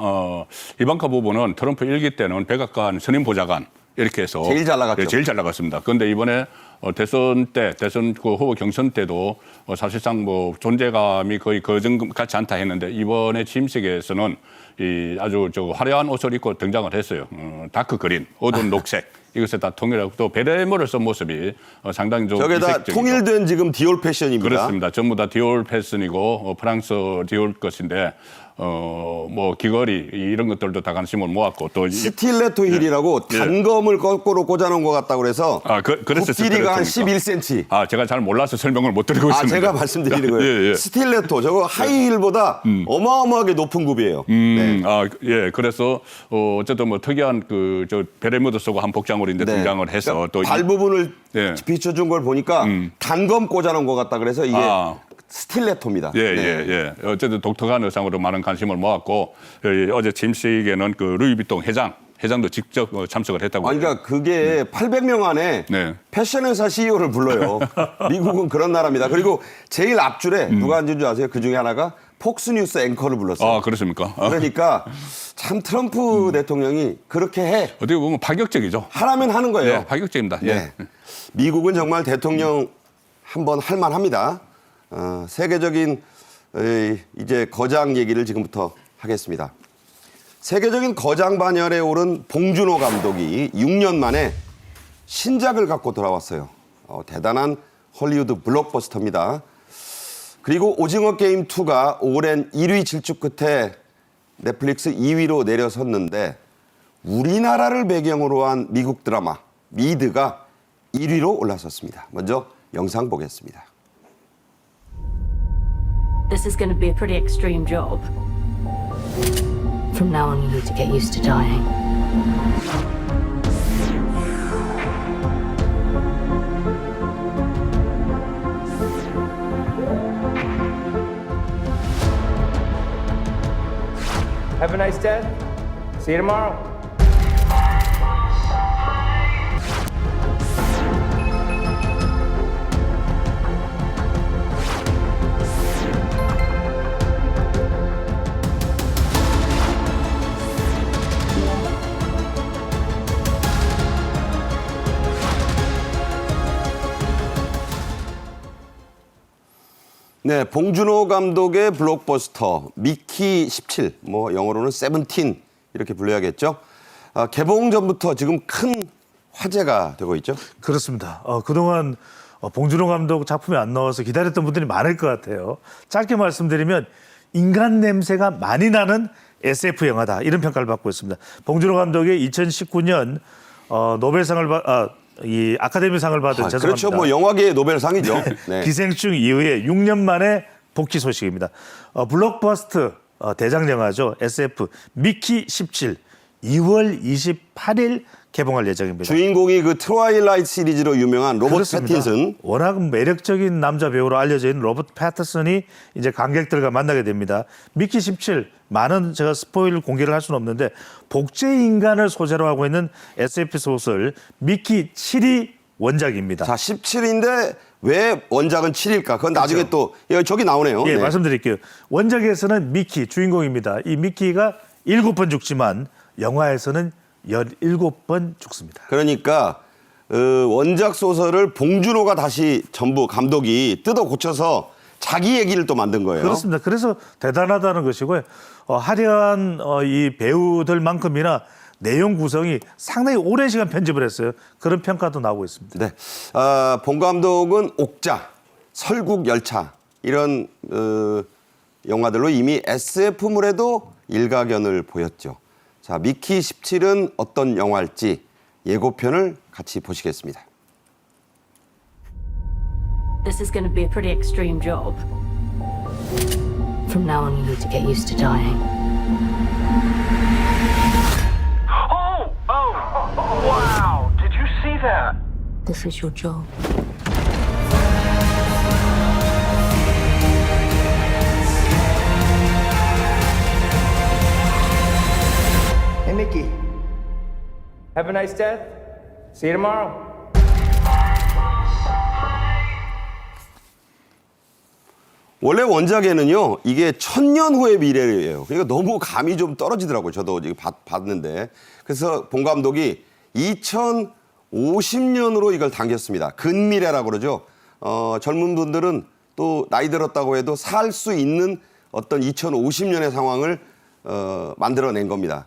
이방카 부부는 트럼프 1기 때는 백악관 선임 보좌관 이렇게 해서 제일 잘 나갔죠. 네, 제일 잘 나갔습니다. 그런데 이번에 대선 때 대선 그 후보 경선 때도 사실상 뭐 존재감이 거의 거정 같지 않다 했는데 이번에 취임식에서는 이 아주 화려한 옷을 입고 등장을 했어요. 다크 그린, 어두운 녹색 이것을 다 통일하고 또 베레모를 쓴 모습이 상당히 좀 저게 다 이색적이죠. 통일된 지금 디올 패션입니다. 그렇습니다. 전부 다 디올 패션이고 프랑스 디올 것인데 뭐 귀걸이 이런 것들도 다 관심을 모았고 또 스틸레토 힐이라고 예. 단검을 거꾸로 꽂아놓은 것 같다고 그래서 그래서 굽길이가 한 스틸레토입니까? 11cm. 제가 잘 몰라서 설명을 못 드리고 있습니다. 제가 말씀드리는 거예요. 예, 예. 스틸레토 저거 하이힐보다 어마어마하게 높은 굽이에요. 네. 예. 그래서 어쨌든 뭐 특이한 저 베레모드 쓰고 한 복장으로 이제 네. 등장을 해서 그러니까 또 발 부분을 예. 비춰준 걸 보니까 단검 꽂아놓은 것 같다 그래서 이게 스틸레토입니다. 예, 네. 예, 예. 어쨌든 독특한 의상으로 많은 관심을 모았고 어제 취임식에는 그 루이비통 회장도 직접 참석을 했다고. 아니, 그러니까 그게 800명 안에 네. 패션회사 CEO를 불러요. 미국은 그런 나라입니다. 그리고 제일 앞줄에 누가 앉은 줄 아세요? 그 중에 하나가 폭스뉴스 앵커를 불렀어요. 그렇습니까? 그러니까 참 트럼프 대통령이 그렇게 해. 어떻게 보면 파격적이죠. 하라면 하는 거예요. 예, 파격적입니다. 네. 예. 미국은 정말 대통령 한번 할 만합니다. 세계적인 이제 거장 얘기를 지금부터 하겠습니다. 세계적인 거장 반열에 오른 봉준호 감독이 6년 만에 신작을 갖고 돌아왔어요. 대단한 헐리우드 블록버스터입니다. 그리고 오징어 게임 2가 오랜 1위 질주 끝에 넷플릭스 2위로 내려섰는데 우리나라를 배경으로 한 미국 드라마 미드가 1위로 올라섰습니다. 먼저 영상 보겠습니다. This is going to be a pretty extreme job. From now on, you need to get used to dying. Have a nice day. See you tomorrow. 네, 봉준호 감독의 블록버스터 미키 17, 뭐 영어로는 17 이렇게 불러야겠죠. 개봉 전부터 지금 큰 화제가 되고 있죠. 그렇습니다. 그동안 봉준호 감독 작품이 안 나와서 기다렸던 분들이 많을 것 같아요. 짧게 말씀드리면 인간 냄새가 많이 나는 SF 영화다. 이런 평가를 받고 있습니다. 봉준호 감독의 2019년 이 아카데미상을 받은 죄송합니다. 그렇죠. 뭐 영화계의 노벨상이죠. 네. 기생충 이후에 6년 만에 복귀 소식입니다. 블록버스터 대장 영화죠. SF 미키 17 2월 28일 개봉할 예정입니다. 주인공이 그 트와일라이트 시리즈로 유명한 로버트 그렇습니다. 패틴슨. 워낙 매력적인 남자 배우로 알려져 있는 로버트 패터슨이 이제 관객들과 만나게 됩니다. 미키 17 많은 제가 스포일 공개를 할 수는 없는데 복제 인간을 소재로 하고 있는 SF 소설 미키 7이 원작입니다. 자, 17인데 왜 원작은 7일까? 그건 나중에 또 저기 나오네요. 예, 네. 말씀드릴게요. 원작에서는 미키 주인공입니다. 이 미키가 7번 죽지만 영화에서는 17번 죽습니다. 그러니까 원작 소설을 봉준호가 다시 전부 감독이 뜯어 고쳐서 자기 얘기를 또 만든 거예요. 그렇습니다. 그래서 대단하다는 것이고요. 화려한 이 배우들만큼이나 내용 구성이 상당히 오랜 시간 편집을 했어요. 그런 평가도 나오고 있습니다. 네, 봉 감독은 옥자, 설국 열차 이런 영화들로 이미 SF물에도 일가견을 보였죠. 자, 미키 17은 어떤 영화일지 예고편을 같이 보시겠습니다. This is going to be a pretty extreme job. From now on, you need to get used to dying. Oh, wow. Did you see that? This is your job. Hey, Mickey. Have a nice death. See you tomorrow. 원래 원작에는요, 이게 1000년 후의 미래예요. 그러니까 너무 감이 좀 떨어지더라고요. 저도 이거 봤는데. 그래서 봉 감독이 2050년으로 이걸 당겼습니다. 근미래라고 그러죠. 젊은 분들은 또 나이 들었다고 해도 살 수 있는 어떤 2050년의 상황을 만들어낸 겁니다.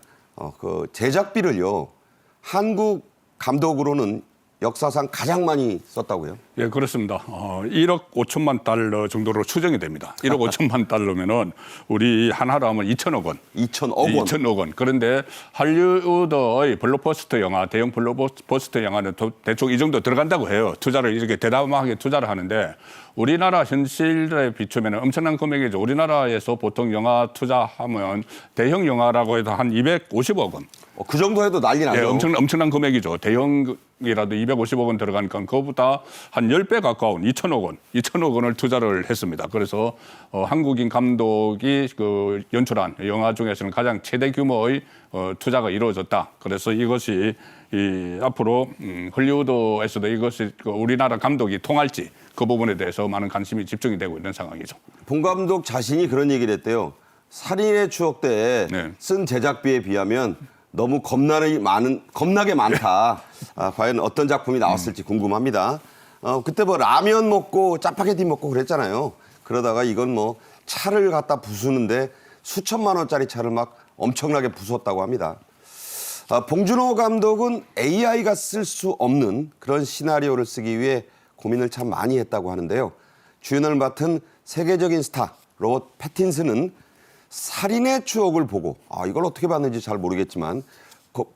그 제작비를요, 한국 감독으로는 역사상 가장 많이 썼다고요? 예, 그렇습니다. 1억 5천만 달러 정도로 추정이 됩니다. 1억 5천만 달러면은 우리 하나로 하면 2천억 원. 2천억 원. 2천억 원. 그런데 할리우드의 블록버스터 영화, 대형 블록버스터 영화는 대충 이 정도 들어간다고 해요. 투자를 이렇게 대담하게 투자를 하는데 우리나라 현실에 비추면 엄청난 금액이죠. 우리나라에서 보통 영화 투자하면 대형 영화라고 해도 한 250억 원. 그 정도 해도 난리 나죠. 예, 엄청난 금액이죠. 대형이라도 250억 원 들어가니까 그거보다 한 10배 가까운 2천억 원, 2천억 원을 투자를 했습니다. 그래서 한국인 감독이 그 연출한 영화 중에서는 가장 최대 규모의 투자가 이루어졌다. 그래서 이것이 앞으로 헐리우드에서도 이것이 우리나라 감독이 통할지 그 부분에 대해서 많은 관심이 집중이 되고 있는 상황이죠. 봉 감독 자신이 그런 얘기를 했대요. 살인의 추억 때에 네. 쓴 제작비에 비하면 너무 겁나게 많다. 과연 어떤 작품이 나왔을지 궁금합니다. 그때 뭐 라면 먹고 짜파게티 먹고 그랬잖아요. 그러다가 이건 뭐 차를 갖다 부수는데 수천만 원짜리 차를 막 엄청나게 부쉈다고 합니다. 봉준호 감독은 AI가 쓸 수 없는 그런 시나리오를 쓰기 위해 고민을 참 많이 했다고 하는데요. 주연을 맡은 세계적인 스타 로버트 패틴슨은 살인의 추억을 보고 이걸 어떻게 봤는지 잘 모르겠지만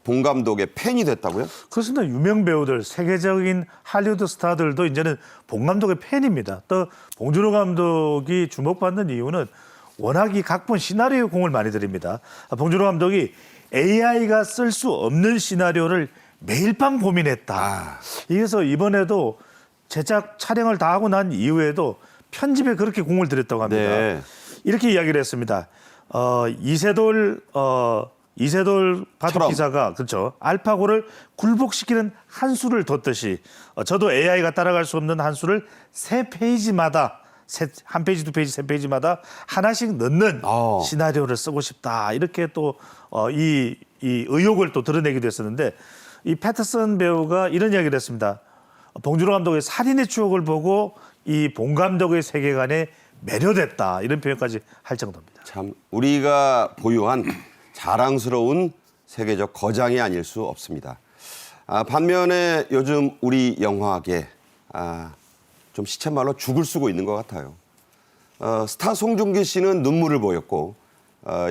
봉 감독의 팬이 됐다고요? 그렇습니다. 유명 배우들, 세계적인 할리우드 스타들도 이제는 봉 감독의 팬입니다. 또 봉준호 감독이 주목받는 이유는 워낙 이 각본 시나리오에 공을 많이 들입니다. 봉준호 감독이 AI가 쓸 수 없는 시나리오를 매일 밤 고민했다. 그래서 이번에도 제작 촬영을 다 하고 난 이후에도 편집에 그렇게 공을 들였다고 합니다. 네. 이렇게 이야기를 했습니다. 이세돌 바둑 처럼. 기사가 그렇죠. 알파고를 굴복시키는 한 수를 뒀듯이 저도 AI가 따라갈 수 없는 한 수를 세 페이지마다 한 페이지, 두 페이지, 세 페이지마다 하나씩 넣는 시나리오를 쓰고 싶다. 이렇게 또 이 의욕을 또 드러내기도 했었는데 이 패터슨 배우가 이런 이야기를 했습니다. 봉준호 감독의 살인의 추억을 보고 이 봉 감독의 세계관에 매료됐다. 이런 표현까지 할 정도입니다. 참 우리가 보유한 자랑스러운 세계적 거장이 아닐 수 없습니다. 반면에 요즘 우리 영화계 좀 시쳇말로 죽을 쓰고 있는 것 같아요. 스타 송중기 씨는 눈물을 보였고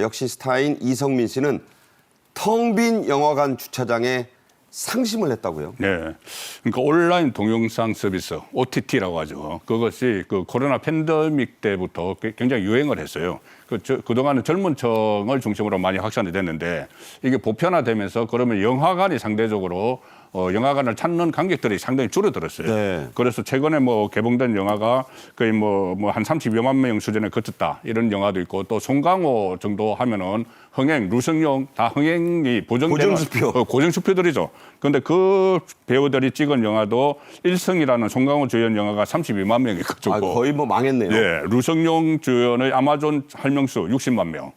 역시 스타인 이성민 씨는 텅 빈 영화관 주차장에 상심을 했다고요? 네. 그러니까 온라인 동영상 서비스, OTT라고 하죠. 그것이 그 코로나 팬데믹 때부터 굉장히 유행을 했어요. 그동안은 젊은 층을 중심으로 많이 확산이 됐는데 이게 보편화되면서 그러면 영화관이 상대적으로 영화관을 찾는 관객들이 상당히 줄어들었어요. 네. 그래서 최근에 뭐 개봉된 영화가 거의 뭐 한 30여만 명 수준에 그쳤다 이런 영화도 있고 또 송강호 정도 하면은 흥행, 루성용 다 흥행이 보정되는 고정수표. 고정수표들이죠. 그런데 그 배우들이 찍은 영화도 일성이라는 송강호 주연 영화가 32만 명이 그쳤고 아, 거의 뭐 망했네요. 예, 루성용 주연의 아마존 할명수 60만 명.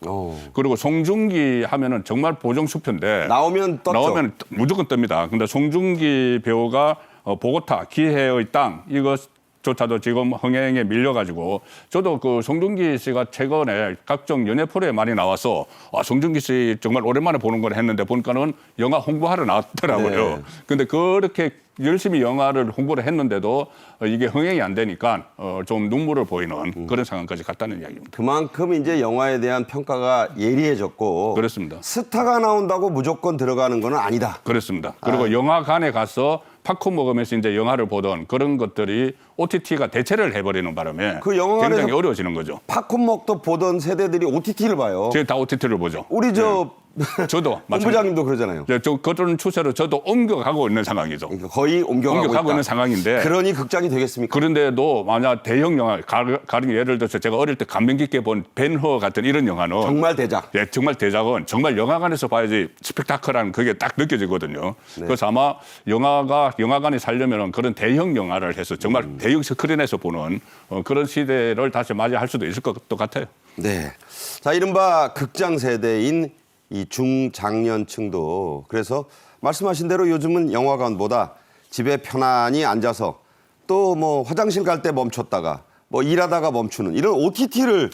그리고 송중기 하면은 정말 보정수표인데 나오면 떴죠. 나오면 무조건 뜹니다. 근데 송중기 배우가 보고타 기회의 땅 이것조차도 지금 흥행에 밀려가지고 저도 그 송중기 씨가 최근에 각종 연예 프로에 많이 나와서 송중기 씨 정말 오랜만에 보는 걸 했는데 보니까는 영화 홍보하러 나왔더라고요. 네. 근데 그렇게 열심히 영화를 홍보를 했는데도 이게 흥행이 안 되니까 좀 눈물을 보이는 그런 상황까지 갔다는 이야기입니다. 그만큼 이제 영화에 대한 평가가 예리해졌고 그렇습니다. 스타가 나온다고 무조건 들어가는 건 아니다. 그렇습니다. 그리고 영화관에 가서 팝콘 먹으면서 이제 영화를 보던 그런 것들이 OTT가 대체를 해버리는 바람에 그 영화관에서 굉장히 어려워지는 거죠. 팝콘 먹도 보던 세대들이 OTT를 봐요. 저희 다 OTT를 보죠. 우리 저도 본부장님도 그러잖아요. 그런 추세로 저도 옮겨가고 있는 상황이죠. 그러니까 거의 옮겨가고 있다. 있는 상황인데 그러니 극장이 되겠습니까? 그런데도 만약 대형 영화 가령 예를 들어서 제가 어릴 때 감명 깊게 본 벤허 같은 이런 영화는 정말 대작. 예, 정말 대작은 정말 영화관에서 봐야지 스펙타클한 그게 딱 느껴지거든요. 네. 그래서 아마 영화관이 살려면 그런 대형 영화를 해서 정말 대형 스크린에서 보는 그런 시대를 다시 맞이할 수도 있을 것도 같아요. 네. 자, 이른바 극장 세대인 이 중장년층도 그래서 말씀하신 대로 요즘은 영화관보다 집에 편안히 앉아서 또 뭐 화장실 갈 때 멈췄다가 뭐 일하다가 멈추는 이런 OTT를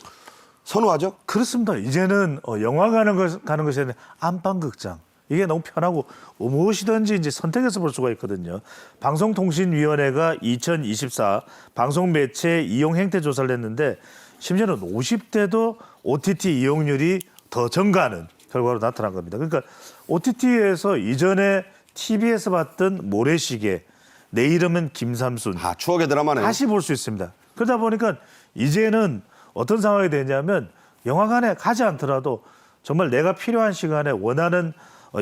선호하죠? 그렇습니다. 이제는 영화 가는 것이 아니라 안방극장. 이게 너무 편하고 무엇이든지 이제 선택해서 볼 수가 있거든요. 방송통신위원회가 2024 방송매체 이용 행태 조사를 했는데 심지어는 50대도 OTT 이용률이 더 증가하는 결과로 나타난 겁니다. 그러니까 OTT에서 이전에 TV에서 봤던 모래시계, 내 이름은 김삼순 아, 추억의 드라마네요. 다시 볼 수 있습니다. 그러다 보니까 이제는 어떤 상황이 되냐면 영화관에 가지 않더라도 정말 내가 필요한 시간에 원하는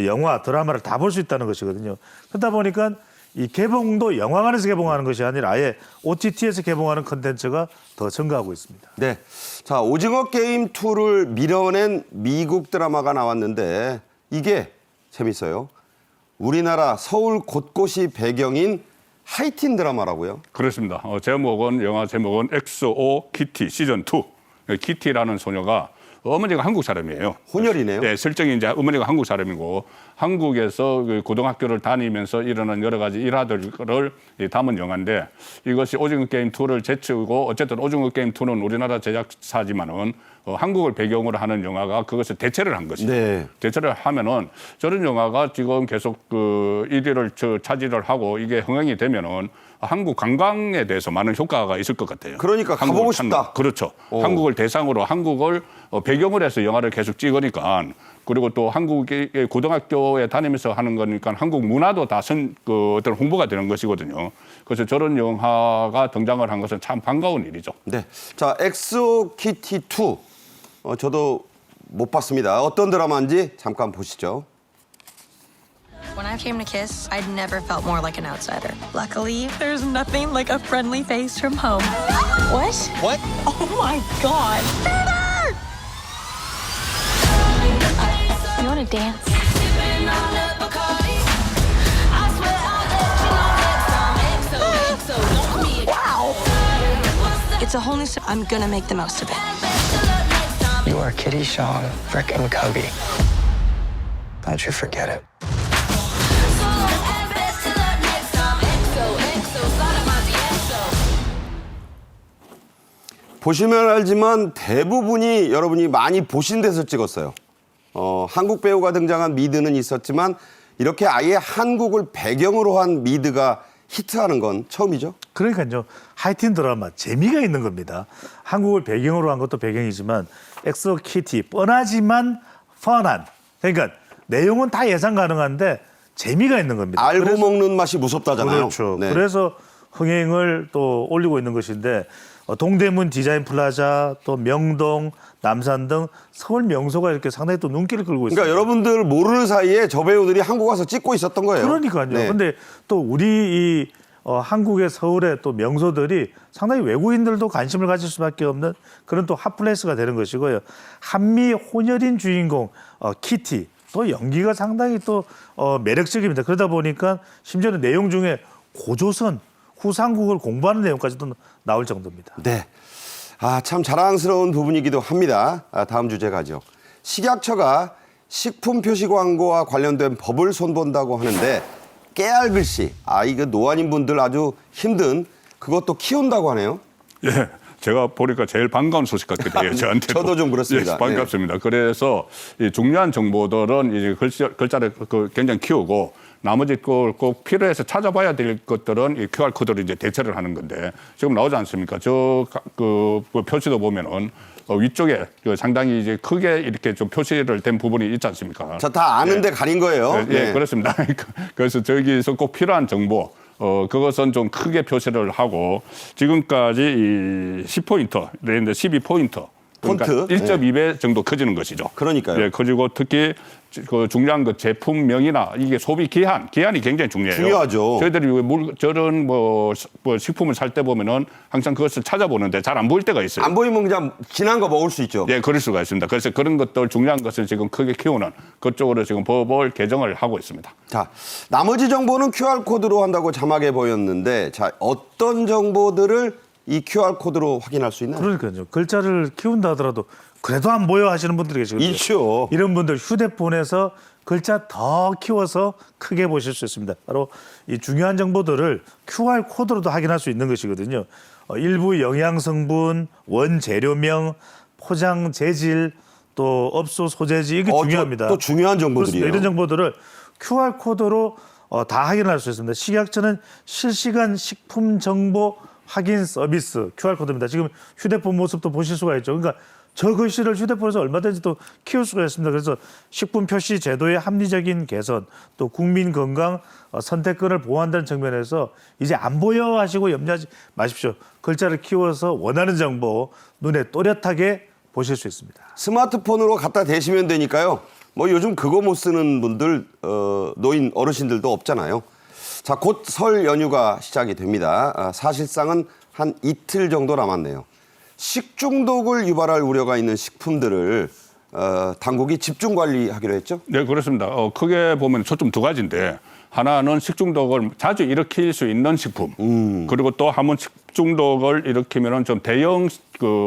영화, 드라마를 다 볼 수 있다는 것이거든요. 그러다 보니까 이 개봉도 영화관에서 개봉하는 것이 아니라 아예 OTT에서 개봉하는 콘텐츠가 더 증가하고 있습니다. 네. 자, 오징어 게임 2를 밀어낸 미국 드라마가 나왔는데 이게 재밌어요. 우리나라 서울 곳곳이 배경인 하이틴 드라마라고요. 그렇습니다. 영화 제목은 XO 키티 시즌 2. 키티라는 소녀가 어머니가 한국 사람이에요. 혼혈이네요. 네, 설정이 이제 어머니가 한국 사람이고 한국에서 그 고등학교를 다니면서 일어난 여러 가지 일화들을 담은 영화인데 이것이 오징어 게임 2를 제치고 어쨌든 오징어 게임 2는 우리나라 제작사지만은 한국을 배경으로 하는 영화가 그것을 대체를 한 것이죠. 네. 대체를 하면은 저런 영화가 지금 계속 그 1위를 차지를 하고 이게 흥행이 되면은 한국 관광에 대해서 많은 효과가 있을 것 같아요. 그러니까 가보고 싶다. 그렇죠. 한국을 대상으로 한국을 배경으로 해서 영화를 계속 찍으니까 그리고 또 한국의 고등학교에 다니면서 하는 거니까 한국 문화도 다 어떤 홍보가 되는 것이거든요. 그래서 저런 영화가 등장을 한 것은 참 반가운 일이죠. 네. 자, 엑소 키티 2. 저도 못 봤습니다. 어떤 드라마인지 잠깐 보시죠. When I came to KISS, I'd never felt more like an outsider. Luckily, there's nothing like a friendly face from home. What? What? Oh my god. You want to dance? Wow. It's a whole new... I'm gonna make the most of it. You are Kitty Shawn, frickin' Cubby. Don't you forget it. 보시면 알지만 대부분이 여러분이 많이 보신 데서 찍었어요. 한국 배우가 등장한 미드는 있었지만 이렇게 아예 한국을 배경으로 한 미드가 히트하는 건 처음이죠. 그러니까요. 하이틴 드라마 재미가 있는 겁니다. 한국을 배경으로 한 것도 배경이지만 엑소 키티 뻔하지만 펀한. 그러니까 내용은 다 예상 가능한데 재미가 있는 겁니다. 알고 먹는 맛이 무섭다잖아요. 그렇죠. 네. 그래서 흥행을 또 올리고 있는 것인데 동대문 디자인 플라자, 또 명동, 남산 등 서울 명소가 이렇게 상당히 또 눈길을 끌고 있습니다. 그러니까 여러분들 모르는 사이에 저 배우들이 한국 와서 찍고 있었던 거예요. 그러니까요. 네. 근데 또 우리 이 한국의 서울의 또 명소들이 상당히 외국인들도 관심을 가질 수밖에 없는 그런 또 핫플레이스가 되는 것이고요. 한미 혼혈인 주인공 키티 또 연기가 상당히 또 매력적입니다. 그러다 보니까 심지어는 내용 중에 고조선 후삼국을 공부하는 내용까지도 나올 정도입니다. 네. 참 자랑스러운 부분이기도 합니다. 다음 주제 가죠. 식약처가 식품 표시 광고와 관련된 법을 손본다고 하는데 깨알 글씨, 이거 노안인 분들 아주 힘든 그것도 키운다고 하네요. 예. 제가 보니까 제일 반가운 소식 같기도 해요. 저한테. 저도 좀 그렇습니다. 예, 반갑습니다. 그래서 이 중요한 정보들은 이제 글자를 굉장히 키우고 나머지 꼭 필요해서 찾아봐야 될 것들은 이 QR 코드로 이제 대체를 하는 건데 지금 나오지 않습니까? 그 표시도 보면은 위쪽에 상당히 이제 크게 이렇게 좀 표시를 된 부분이 있지 않습니까? 저 다 아는데 가린 거예요. 예, 그렇습니다. 그래서 저기서 꼭 필요한 정보 그것은 좀 크게 표시를 하고 지금까지 이 10포인트, 그런데 12포인트. 그러니까 폰트? 1.2배 정도 커지는 것이죠. 그러니까요. 예, 커지고 특히 그 중요한 그 제품명이나 이게 소비 기한이 굉장히 중요해요. 중요하죠. 저희들이 저런 뭐 식품을 살 때 보면은 항상 그것을 찾아보는데 잘 안 보일 때가 있어요. 안 보이면 그냥 지난 거 먹을 수 있죠. 예, 그럴 수가 있습니다. 그래서 그런 것들 중요한 것을 지금 크게 키우는 그쪽으로 지금 법을 개정을 하고 있습니다. 자, 나머지 정보는 QR코드로 한다고 자막에 보였는데 자, 어떤 정보들을 이 QR코드로 확인할 수 있나요? 그러니까요. 글자를 키운다 하더라도 그래도 안 보여 하시는 분들이 계시거든요. 있죠. 이런 분들 휴대폰에서 글자 더 키워서 크게 보실 수 있습니다. 바로 이 중요한 정보들을 QR코드로도 확인할 수 있는 것이거든요. 일부 영양성분, 원재료명, 포장 재질, 또 업소 소재지 이게 중요합니다. 또 중요한 정보들이에요. 그렇습니다. 이런 정보들을 QR코드로 다 확인할 수 있습니다. 식약처는 실시간 식품 정보 확인 서비스 QR코드입니다. 지금 휴대폰 모습도 보실 수가 있죠. 그러니까 저 글씨를 휴대폰에서 얼마든지 또 키울 수가 있습니다. 그래서 식품 표시 제도의 합리적인 개선, 또 국민 건강 선택권을 보호한다는 측면에서 이제 안 보여 하시고 염려하지 마십시오. 글자를 키워서 원하는 정보 눈에 또렷하게 보실 수 있습니다. 스마트폰으로 갖다 대시면 되니까요. 뭐 요즘 그거 못 쓰는 분들 노인 어르신들도 없잖아요. 자, 곧 설 연휴가 시작이 됩니다. 사실상은 한 이틀 정도 남았네요. 식중독을 유발할 우려가 있는 식품들을 당국이 집중 관리하기로 했죠? 네, 그렇습니다. 크게 보면 초점 두 가지인데 하나는 식중독을 자주 일으킬 수 있는 식품. 그리고 또 한번 식중독을 일으키면은 좀 대형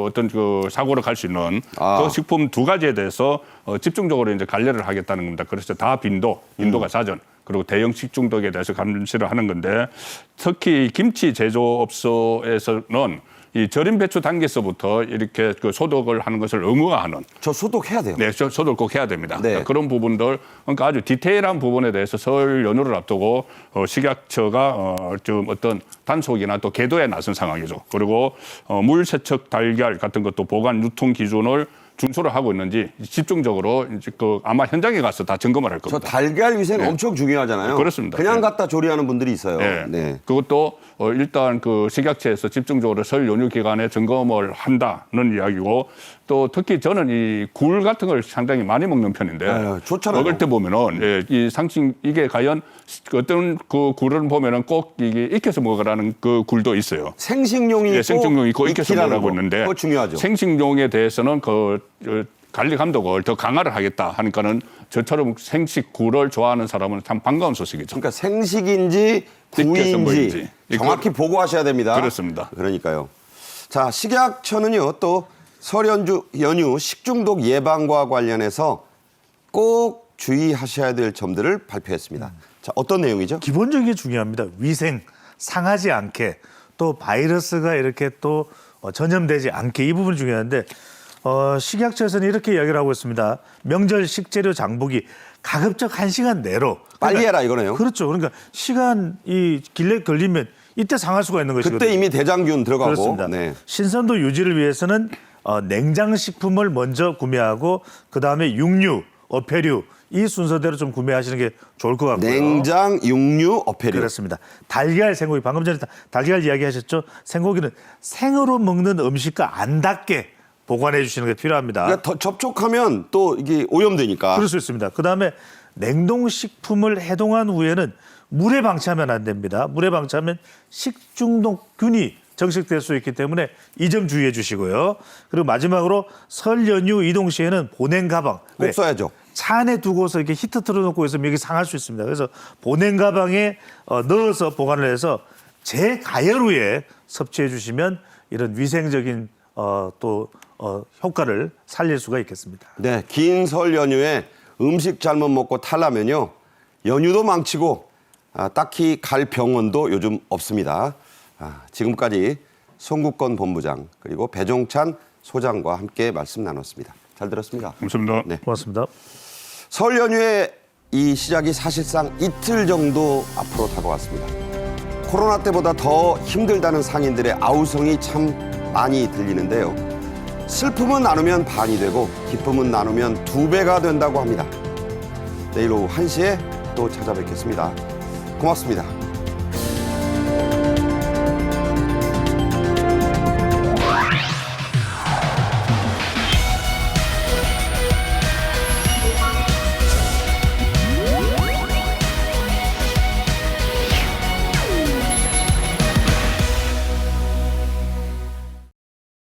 어떤 사고를 갈 수 있는 그 식품 두 가지에 대해서 집중적으로 이제 관리를 하겠다는 겁니다. 그래서 다 빈도가 잦은 그리고 대형 식중독에 대해서 감시를 하는 건데 특히 김치 제조업소에서는 이 절임 배추 단계에서부터 이렇게 소독을 하는 것을 의무화하는. 저 소독해야 돼요. 네, 소독 꼭 해야 됩니다. 네. 그런 부분들, 그러니까 아주 디테일한 부분에 대해서 설 연휴를 앞두고 식약처가 좀 어떤 단속이나 또 계도에 나선 상황이죠. 그리고 물 세척 달걀 같은 것도 보관 유통 기준을 준수를 하고 있는지 집중적으로 이제 아마 현장에 가서 다 점검을 할 저 겁니다. 달걀 위생 엄청 중요하잖아요. 그렇습니다. 그냥 네. 갖다 조리하는 분들이 있어요. 네. 그것도 일단 식약처에서 집중적으로 설 연휴 기간에 점검을 한다는 이야기고 또 특히 저는 이 굴 같은 걸 상당히 많이 먹는 편인데 좋잖아요. 먹을 때 보면은 이 상식 이게 과연 어떤 그 굴을 보면은 꼭 이게 익혀서 먹으라는 그 굴도 있어요. 생식용이 있고 생식용이 있고 익혀서 먹으라고 거. 있는데 그거 중요하죠. 생식용에 대해서는 관리 감독을 더 강화를 하겠다 하니까는 저처럼 생식 굴을 좋아하는 사람은 참 반가운 소식이죠. 그러니까 생식인지 익혀서 구이인지 뭐인지. 정확히 보고하셔야 됩니다. 그렇습니다. 그러니까요. 자, 식약처는요 또 설 연휴 식중독 예방과 관련해서 꼭 주의하셔야 될 점들을 발표했습니다. 자, 어떤 내용이죠? 기본적인 게 중요합니다. 위생, 상하지 않게 또 바이러스가 이렇게 또 전염되지 않게 이 부분이 중요한데 식약처에서는 이렇게 이야기를 하고 있습니다. 명절 식재료 장보기 가급적 1시간 내로. 빨리 해라 이거네요. 그렇죠. 그러니까 시간이 길게 걸리면 이때 상할 수가 있는 것이거든요. 그때 이미 대장균 들어가고. 그렇습니다. 네. 신선도 유지를 위해서는 냉장식품을 먼저 구매하고 그다음에 육류, 어패류 이 순서대로 좀 구매하시는 게 좋을 것 같고요. 냉장, 육류, 어패류. 그렇습니다. 달걀, 생고기 방금 전에 달걀 이야기하셨죠? 생고기는 생으로 먹는 음식과 안 닿게 보관해 주시는 게 필요합니다. 그러니까 더 접촉하면 또 이게 오염되니까. 그럴 수 있습니다. 그다음에 냉동식품을 해동한 후에는 물에 방치하면 안 됩니다. 물에 방치하면 식중독균이 정식될 수 있기 때문에 이 점 주의해 주시고요. 그리고 마지막으로 설 연휴 이동 시에는 보냉 가방. 꼭 써야죠. 차 안에 두고서 이렇게 히터 틀어놓고 있으면 이게 상할 수 있습니다. 그래서 보냉 가방에 넣어서 보관을 해서 재가열후에 섭취해 주시면 이런 위생적인 효과를 살릴 수가 있겠습니다. 네, 긴 설 연휴에 음식 잘못 먹고 탈라면요. 연휴도 망치고 딱히 갈 병원도 요즘 없습니다. 지금까지 송국건 본부장 그리고 배종찬 소장과 함께 말씀 나눴습니다. 잘 들었습니다. 감사합니다. 네. 고맙습니다. 설 연휴의 이 시작이 사실상 이틀 정도 앞으로 다가왔습니다. 코로나 때보다 더 힘들다는 상인들의 아우성이 참 많이 들리는데요. 슬픔은 나누면 반이 되고 기쁨은 나누면 2배가 된다고 합니다. 내일 오후 1시에 또 찾아뵙겠습니다. 고맙습니다.